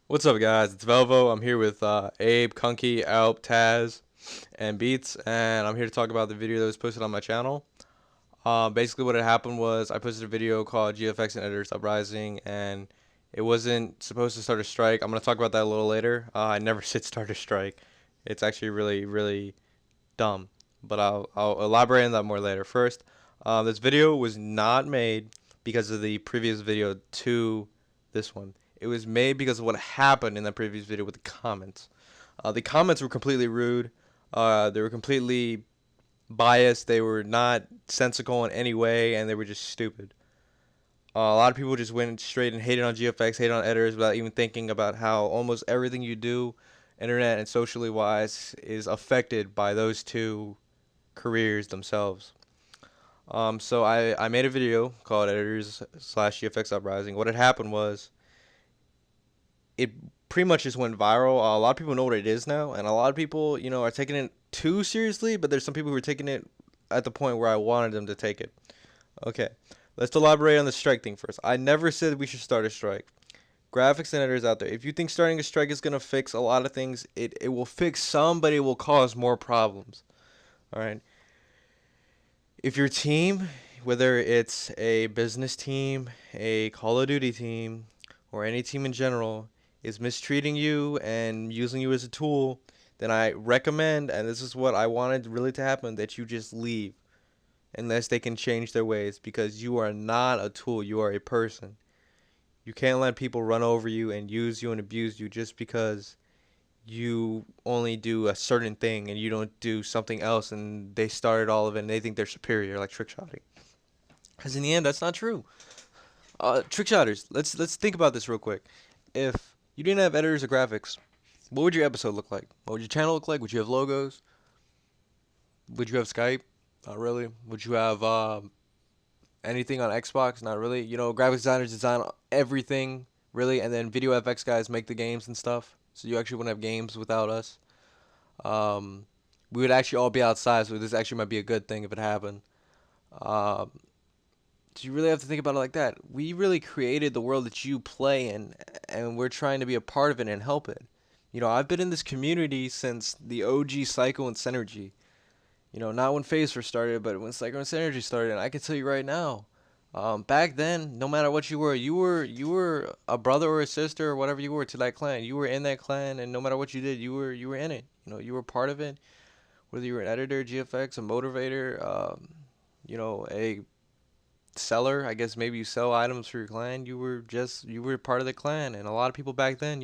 What's up, guys? It's Velvo. I'm here with Abe, Kunky, Alp, Taz, and Beats, and I'm here to talk about the video that was posted on my channel. Basically, what had happened was I posted a video called GFX and Editor Uprising, and it wasn't supposed to start a strike. I'm going to talk about that a little later. I never said start a strike. It's actually really, really dumb, but I'll elaborate on that more later. First, this video was not made because of the previous video to this one. It was made because of what happened in that previous video with the comments. The comments were completely rude. They were completely biased. They were not sensical in any way, and they were just stupid. A lot of people just went straight and hated on GFX, hated on editors without even thinking about how almost everything you do, internet and socially wise, is affected by those two careers themselves. So I made a video called Editors slash GFX Uprising. What had happened was it pretty much just went viral. A lot of people know what it is now, and a lot of people, are taking it too seriously. But there's some people who are taking it at the point where I wanted them to take it. Okay, let's elaborate on the strike thing first. I never said we should start a strike. Graphics and editors out there, if you think starting a strike is gonna fix a lot of things, it will fix some, but it will cause more problems. All right. If your team, whether it's a business team, a Call of Duty team, or any team in general, is mistreating you and using you as a tool, then I recommend, and this is what I wanted really to happen, that you just leave unless they can change their ways, because you are not a tool, you are a person. You can't let people run over you and use you and abuse you just because you only do a certain thing and you don't do something else, and they started all of it and they think they're superior, like trick shotting. Because in the end, that's not true. Trick shotters. Let's think about this real quick. If you didn't have editors or graphics, what would your episode look like? What would your channel look like? Would you have logos? Would you have Skype? Not really. Would you have anything on Xbox? Not really. Graphics designers design everything, really, and then video FX guys make the games and stuff. So you actually wouldn't have games without us. Um, we would actually all be outside, so this actually might be a good thing if it happened. Um, so you really have to think about it like that. We really created the world that you play in, and we're trying to be a part of it and help it. I've been in this community since the OG Psycho and Synergy. Not when Phase first started, but when Psycho and Synergy started. And I can tell you right now, back then, no matter what you were a brother or a sister or whatever you were to that clan. You were in that clan, and no matter what you did, you were in it. You were part of it. Whether you were an editor, GFX, a motivator, a seller. I guess maybe you sell items for your clan. You were part of the clan, and a lot of people back then,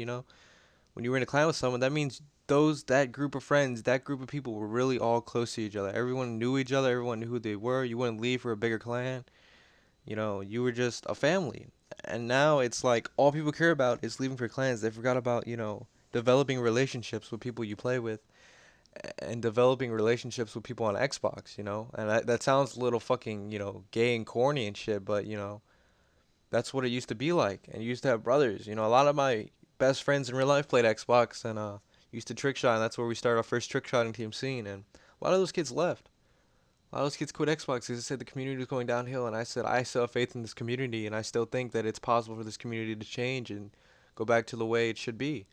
when you were in a clan with someone, that means that group of friends, that group of people were really all close to each other. Everyone knew each other. Everyone knew who they were. You wouldn't leave for a bigger clan. You were just a family. And now it's like all people care about is leaving for clans. They forgot about developing relationships with people you play with and developing relationships with people on Xbox, And that sounds a little fucking, gay and corny and shit, but, that's what it used to be like. And you used to have brothers. A lot of my best friends in real life played Xbox and used to trick shot, and that's where we started our first trick shotting team scene. And a lot of those kids left. A lot of those kids quit Xbox because they said the community was going downhill, and I said I still have faith in this community, and I still think that it's possible for this community to change and go back to the way it should be.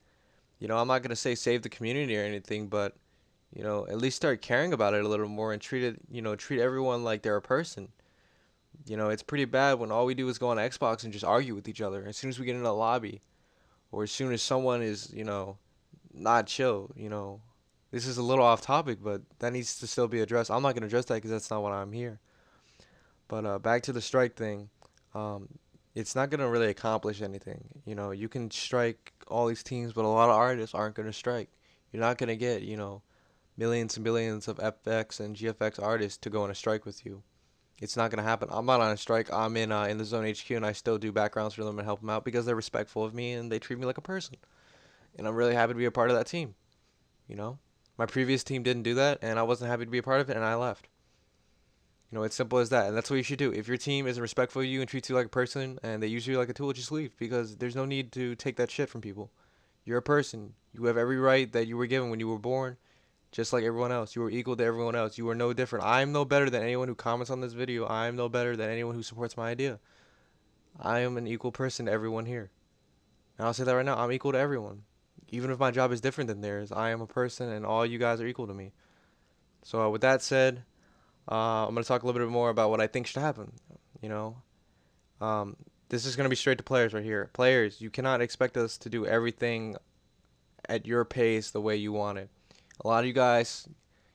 I'm not gonna say save the community or anything, but at least start caring about it a little more and treat everyone like they're a person. It's pretty bad when all we do is go on Xbox and just argue with each other. As soon as we get in a lobby, or as soon as someone is, not chill, this is a little off topic, but that needs to still be addressed. I'm not gonna address that because that's not what I'm here. But back to the strike thing, um, it's not gonna really accomplish anything. You can strike all these teams, but a lot of artists aren't gonna strike. You're not gonna get, millions and billions of FX and GFX artists to go on a strike with you. It's not gonna happen. I'm not on a strike. I'm in the Zone HQ, and I still do backgrounds for them and help them out because they're respectful of me and they treat me like a person. And I'm really happy to be a part of that team. You know, my previous team didn't do that, and I wasn't happy to be a part of it, and I left. It's simple as that, and that's what you should do. If your team isn't respectful of you and treats you like a person, and they use you like a tool, just leave because there's no need to take that shit from people. You're a person. You have every right that you were given when you were born, just like everyone else. You are equal to everyone else. You are no different. I am no better than anyone who comments on this video. I am no better than anyone who supports my idea. I am an equal person to everyone here. And I'll say that right now, I'm equal to everyone. Even if my job is different than theirs, I am a person and all you guys are equal to me. So with that said, I'm going to talk a little bit more about what I think should happen. You know, um, this is going to be straight to players right here. Players, you cannot expect us to do everything at your pace the way you want it. A lot of you guys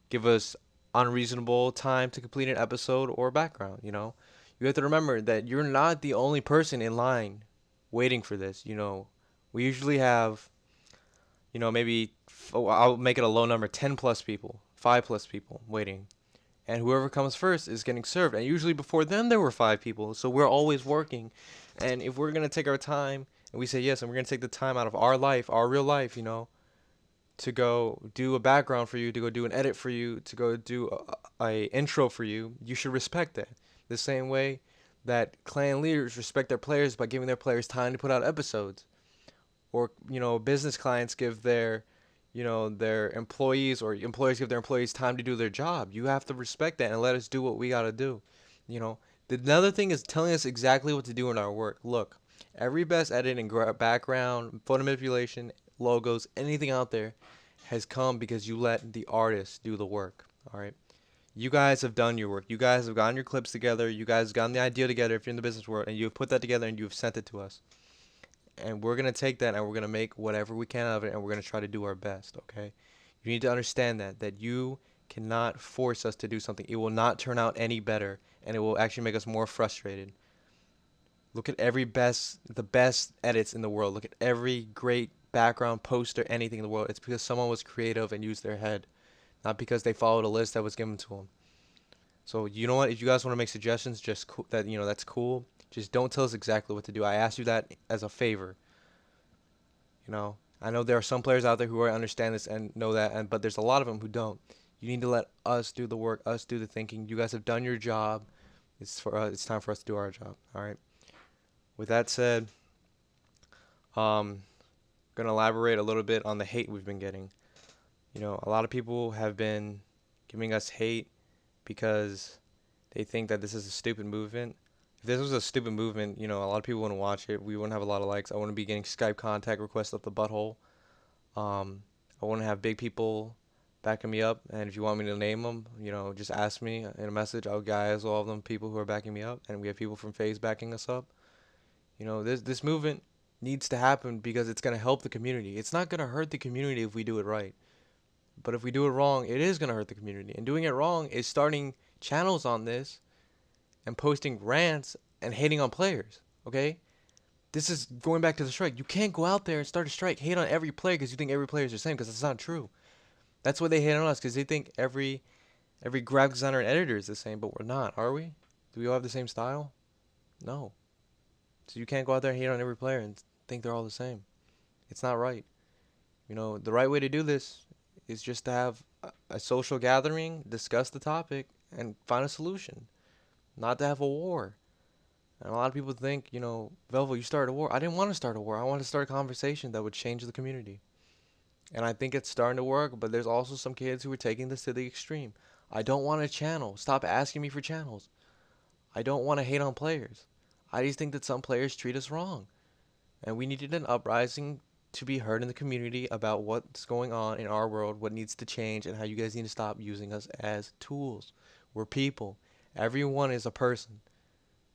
give us unreasonable time to complete an episode or background, you know. You have to remember that you're not the only person in line waiting for this, you know. We usually have, you know, maybe I'll make it a low number, 10 plus people, 5 plus people waiting. And whoever comes first is getting served. And usually before them there were 5 people. So we're always working. And if we're going to take our time and we say yes, and we're going to take the time out of our life, our real life, you know, to go do a background for you, to go do an edit for you, to go do a intro for you, you should respect that. The same way that clan leaders respect their players by giving their players time to put out episodes, or you know, business clients give their, you know, their employees, or employees give their employees time to do their job. You have to respect that and let us do what we got to do. You know, another thing is telling us exactly what to do in our work. Look, every best edit and background, photo manipulation, logos, anything out there has come because you let the artists do the work. All right. You guys have done your work. You guys have gotten your clips together. You guys have gotten the idea together if you're in the business world, and you've put that together and you've sent it to us. And we're going to take that and we're going to make whatever we can of it, and we're going to try to do our best, okay? You need to understand that you cannot force us to do something. It will not turn out any better, and it will actually make us more frustrated. Look at the best edits in the world. Look at every great background poster, anything in the world. It's because someone was creative and used their head, not because they followed a list that was given to them. So you know what? If you guys want to make suggestions, just that, you know, that's cool. Just don't tell us exactly what to do. I asked you that as a favor. You know, I know there are some players out there who understand this and know that, but there's a lot of them who don't. You need to let us do the work, us do the thinking. You guys have done your job. It's time for us to do our job. All right. With that said, gonna elaborate a little bit on the hate we've been getting. You know, a lot of people have been giving us hate because they think that this is a stupid movement. If this was a stupid movement, you know, a lot of people wouldn't watch it. We wouldn't have a lot of likes. I wouldn't be getting Skype contact requests up the butthole. I wouldn't have big people backing me up. And if you want me to name them, you know, just ask me in a message. I'll guys all of them people who are backing me up, and we have people from FaZe backing us up. You know, this movement needs to happen because it's gonna help the community. It's not gonna hurt the community if we do it right. But if we do it wrong, it is gonna hurt the community. And doing it wrong is starting channels on this and posting rants and hating on players. Okay? This is going back to the strike. You can't go out there and start a strike, hate on every player because you think every player is the same, because it's not true. That's why they hate on us, because they think every graphic designer and editor is the same, but we're not, are we? Do we all have the same style? No. So you can't go out there and hate on every player and think they're all the same. It's not right. You know, the right way to do this is just to have a social gathering, discuss the topic, and find a solution. Not to have a war. And a lot of people think, you know, Velvo, you started a war. I didn't want to start a war. I wanted to start a conversation that would change the community. And I think it's starting to work, but there's also some kids who are taking this to the extreme. I don't want a channel. Stop asking me for channels. I don't want to hate on players. I just think that some players treat us wrong. And we needed an uprising to be heard in the community about what's going on in our world, what needs to change, and how you guys need to stop using us as tools. We're people. Everyone is a person.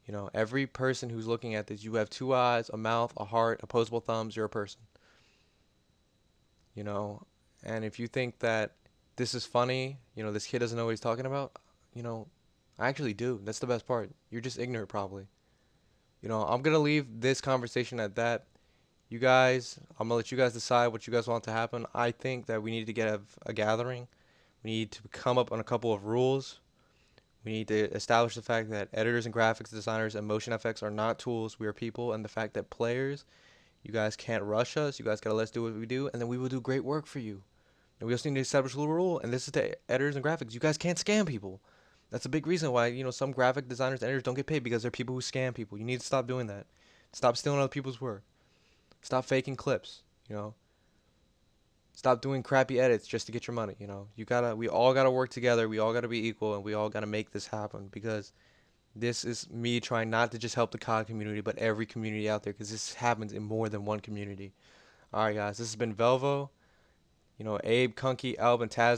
You know, every person who's looking at this, you have 2 eyes, a mouth, a heart, opposable thumbs, you're a person. You know, and if you think that this is funny, you know, this kid doesn't know what he's talking about, you know, I actually do. That's the best part. You're just ignorant, probably. You know, I'm going to leave this conversation at that. You guys, I'm going to let you guys decide what you guys want to happen. I think that we need to get a gathering. We need to come up on a couple of rules. We need to establish the fact that editors and graphics designers and motion effects are not tools. We are people, and the fact that players, you guys can't rush us. You guys got to let us do what we do, and then we will do great work for you. And we also need to establish a little rule, and this is to editors and graphics. You guys can't scam people. That's a big reason why, you know, some graphic designers and editors don't get paid, because they're people who scam people. You need to stop doing that. Stop stealing other people's work. Stop faking clips, you know. Stop doing crappy edits just to get your money, you know. We all gotta work together. We all gotta be equal, and we all gotta make this happen, because This is me trying not to just help the COD community, but every community out there, because this happens in more than one community. All right, guys, this has been Velvo. Abe, Kunky, Alb, and Taz.